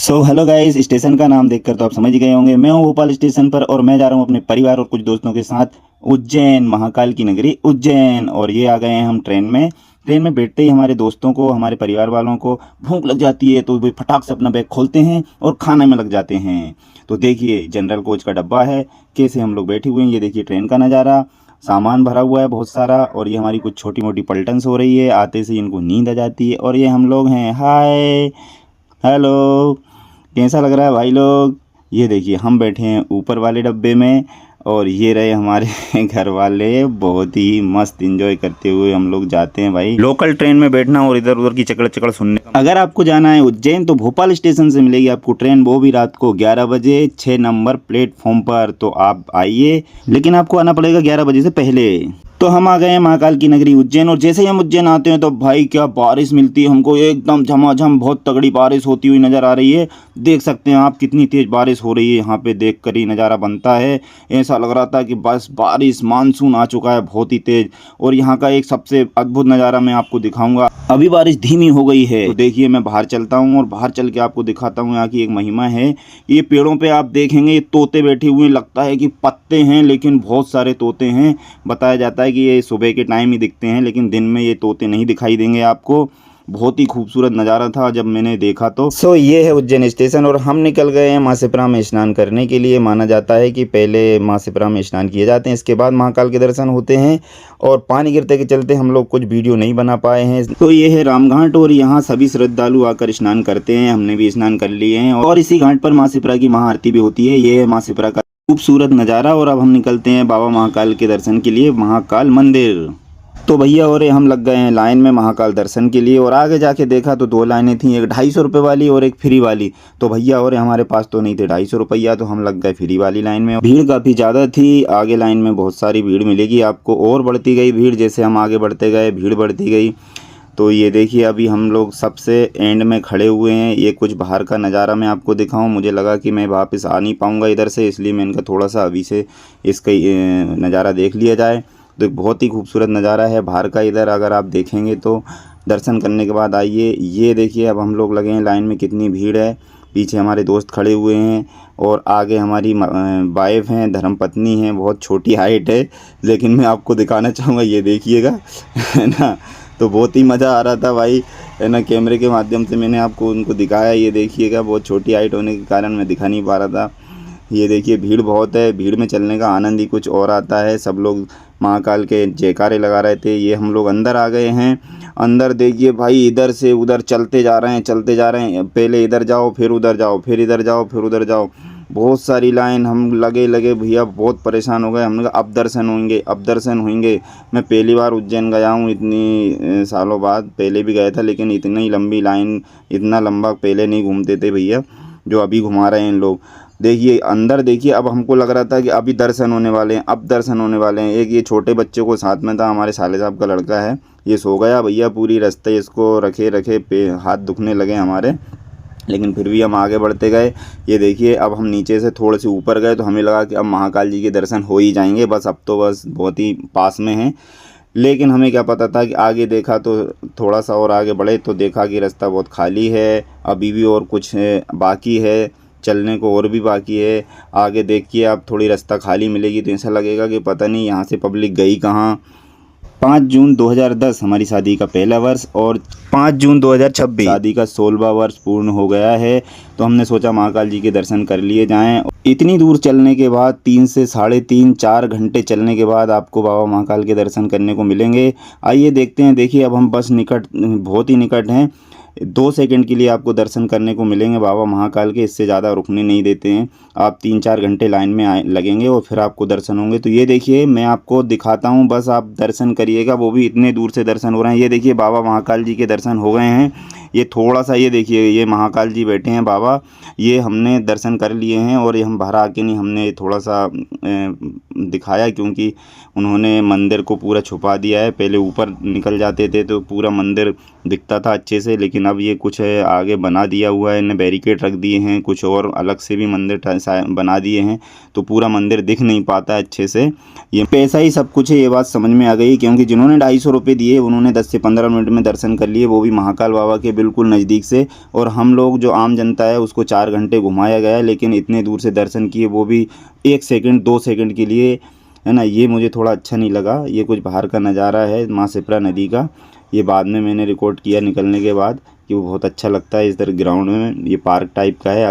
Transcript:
Hello guys, station का नाम देखकर तो आप समझ गए होंगे। मैं हूँ भोपाल स्टेशन पर और मैं जा रहा हूँ अपने परिवार और कुछ दोस्तों के साथ उज्जैन, महाकाल की नगरी उज्जैन। और ये आ गए हैं हम ट्रेन में बैठते ही हमारे दोस्तों को, हमारे परिवार वालों को भूख लग जाती है तो वे फटाक से अपना बैग खोलते हैं और खाने में लग जाते हैं। तो देखिए जनरल कोच का डब्बा है, कैसे हम लोग बैठे हुए हैं। ये देखिए ट्रेन का नज़ारा, सामान भरा हुआ है बहुत सारा। और ये हमारी कुछ छोटी मोटी पलटन्स हो रही है, आते से इनको नींद आ जाती है। और ये हम लोग हैं, हाय हेलो, कैसा लग रहा है भाई लोग। ये देखिए हम बैठे हैं ऊपर वाले डब्बे में और ये रहे हमारे घर वाले। बहुत ही मस्त एंजॉय करते हुए हम लोग जाते हैं भाई। लोकल ट्रेन में बैठना और इधर उधर की चकड़ चकड़ सुनने का। अगर आपको जाना है उज्जैन तो भोपाल स्टेशन से मिलेगी आपको ट्रेन, वो भी रात को 11 बजे 6 नंबर प्लेटफॉर्म पर। तो आप आइए, लेकिन आपको आना पड़ेगा 11 बजे से पहले। तो हम आ गए हैं महाकाल की नगरी उज्जैन। और जैसे ही हम उज्जैन आते हैं तो भाई क्या बारिश मिलती है हमको, एकदम झमाझम बहुत तगड़ी बारिश होती हुई नज़र आ रही है। देख सकते हैं आप कितनी तेज़ बारिश हो रही है, यहाँ पे देख कर ही नज़ारा बनता है। ऐसा लग रहा था कि बस बारिश मानसून आ चुका है, बहुत ही तेज़। और यहाँ का एक सबसे अद्भुत नज़ारा मैं आपको दिखाऊंगा। अभी बारिश धीमी हो गई है तो देखिए मैं बाहर चलता हूँ और बाहर चल के आपको दिखाता हूँ। यहाँ की एक महिमा है, ये पेड़ों पे आप देखेंगे ये तोते बैठे हुए, लगता है कि पत्ते हैं लेकिन बहुत सारे तोते हैं। बताया जाता है कि ये सुबह के टाइम ही दिखते हैं, लेकिन दिन में ये तोते नहीं दिखाई देंगे आपको। बहुत ही खूबसूरत नज़ारा था जब मैंने देखा तो। ये है उज्जैन स्टेशन और हम निकल गए हैं मासेपुरा में स्नान करने के लिए। माना जाता है कि पहले मासेपुरा में स्नान किए जाते हैं, इसके बाद महाकाल के दर्शन होते हैं। और पानी गिरते के चलते हम लोग कुछ वीडियो नहीं बना पाए हैं। तो ये है रामघाट और यहाँ सभी श्रद्धालु आकर स्नान करते हैं। हमने भी स्नान कर लिए हैं और इसी घाट पर मासेपुरा की महाआरती भी होती है। ये है मासेपुरा का खूबसूरत नज़ारा। और अब हम निकलते हैं बाबा महाकाल के दर्शन के लिए, महाकाल मंदिर। तो भैया और हम लग गए हैं लाइन में महाकाल दर्शन के लिए। और आगे जाके देखा तो 2 लाइनें थी, एक 250 रुपये वाली और एक फ्री वाली। तो भैया और हमारे पास तो नहीं थे 250 रुपया, तो हम लग गए फ्री वाली लाइन में। भीड़ काफ़ी ज़्यादा थी, आगे लाइन में बहुत सारी भीड़ मिलेगी आपको। और बढ़ती गई भीड़, जैसे हम आगे बढ़ते गए भीड़ बढ़ती गई। तो ये देखिए अभी हम लोग सबसे एंड में खड़े हुए हैं। ये कुछ बाहर का नज़ारा मैं आपको दिखाऊं, मुझे लगा कि मैं वापस आ नहीं पाऊँगा इधर से, इसलिए मैं इनका थोड़ा सा अभी से इसका नज़ारा देख लिया जाए। तो एक बहुत ही खूबसूरत नज़ारा है बाहर का, इधर अगर आप देखेंगे तो। दर्शन करने के बाद आइए, ये देखिए अब हम लोग लगे हैं लाइन में, कितनी भीड़ है। पीछे हमारे दोस्त खड़े हुए हैं और आगे हमारी वाइफ हैं, धर्मपत्नी हैं। बहुत छोटी हाइट है लेकिन मैं आपको दिखाना चाहूँगा, ये देखिएगा है ना। तो बहुत ही मज़ा आ रहा था भाई, है ना। कैमरे के माध्यम से मैंने आपको उनको दिखाया, ये देखिएगा। बहुत छोटी हाइट होने के कारण मैं दिखा नहीं पा रहा था। ये देखिए भीड़ बहुत है, भीड़ में चलने का आनंद ही कुछ और आता है। सब लोग महाकाल के जयकारे लगा रहे थे। ये हम लोग अंदर आ गए हैं। अंदर देखिए भाई, इधर से उधर चलते जा रहे हैं, चलते जा रहे हैं। पहले इधर जाओ, फिर उधर जाओ, फिर इधर जाओ, फिर उधर जाओ। बहुत सारी लाइन, हम लगे भैया बहुत परेशान हो गए। हमने कहा अब दर्शन होंगे, अब दर्शन होंगे। मैं पहली बार उज्जैन गया हूँ इतनी सालों बाद, पहले भी गया था लेकिन इतनी लंबी लाइन, इतना लंबा पहले नहीं घूमते थे भैया जो अभी घुमा रहे हैं इन लोग। देखिए अंदर देखिए, अब हमको लग रहा था कि अभी दर्शन होने वाले हैं, अब दर्शन होने वाले हैं। एक ये छोटे बच्चे को साथ में था, हमारे साले साहब का लड़का है, ये सो गया भैया पूरी रास्ते। इसको रखे रखे पे हाथ दुखने लगे हमारे, लेकिन फिर भी हम आगे बढ़ते गए। ये देखिए अब हम नीचे से थोड़े से ऊपर गए तो हमें लगा कि अब महाकाल जी के दर्शन हो ही जाएंगे, बस अब तो बस बहुत ही पास में हैं। लेकिन हमें क्या पता था कि आगे देखा तो थोड़ा सा और आगे बढ़े तो देखा कि रास्ता बहुत खाली है, अभी भी और कुछ बाकी है चलने को, और भी बाकी है। आगे देखिए आप, थोड़ी रास्ता खाली मिलेगी तो ऐसा लगेगा कि पता नहीं यहाँ से पब्लिक गई कहाँ। 5 जून 2010 हमारी शादी का पहला वर्ष और 5 जून 2026 शादी का 16वां वर्ष पूर्ण हो गया है। तो हमने सोचा महाकाल जी के दर्शन कर लिए जाएं। इतनी दूर चलने के बाद 3 से 3.5-4 घंटे चलने के बाद आपको बाबा महाकाल के दर्शन करने को मिलेंगे। आइए देखते हैं। देखिए अब हम बस निकट, बहुत ही निकट हैं। 2 सेकंड के लिए आपको दर्शन करने को मिलेंगे बाबा महाकाल के, इससे ज़्यादा रुकने नहीं देते हैं। आप 3-4 घंटे लाइन में लगेंगे और फिर आपको दर्शन होंगे। तो ये देखिए मैं आपको दिखाता हूँ, बस आप दर्शन करिएगा। वो भी इतने दूर से दर्शन हो रहे हैं। ये देखिए बाबा महाकाल जी के दर्शन हो गए हैं। ये थोड़ा सा, ये देखिए ये महाकाल जी बैठे हैं बाबा, ये हमने दर्शन कर लिए हैं। और ये हम बाहर आके नहीं, हमने थोड़ा सा दिखाया क्योंकि उन्होंने मंदिर को पूरा छुपा दिया है। पहले ऊपर निकल जाते थे तो पूरा मंदिर दिखता था अच्छे से, लेकिन अब ये कुछ है आगे बना दिया हुआ है, इन्हें बैरिकेड रख दिए हैं, कुछ और अलग से भी मंदिर बना दिए हैं, तो पूरा मंदिर दिख नहीं पाता अच्छे से। ये पैसा ही सब कुछ है, ये बात समझ में आ गई। क्योंकि जिन्होंने 250 रुपये दिए उन्होंने 10 से 15 मिनट में दर्शन कर लिए, वो भी महाकाल बाबा के बिल्कुल नज़दीक से, और हम लोग जो आम जनता है उसको 4 घंटे घुमाया गया, लेकिन इतने दूर से दर्शन किए, वो भी 1 सेकंड 2 सेकंड के लिए, है ना। ये मुझे थोड़ा अच्छा नहीं लगा। ये कुछ बाहर का नज़ारा है माँ सिप्रा नदी का। ये बाद में मैंने रिकॉर्ड किया निकलने के बाद कि वो बहुत अच्छा लगता है इस तरह ग्राउंड में, ये पार्क टाइप का है।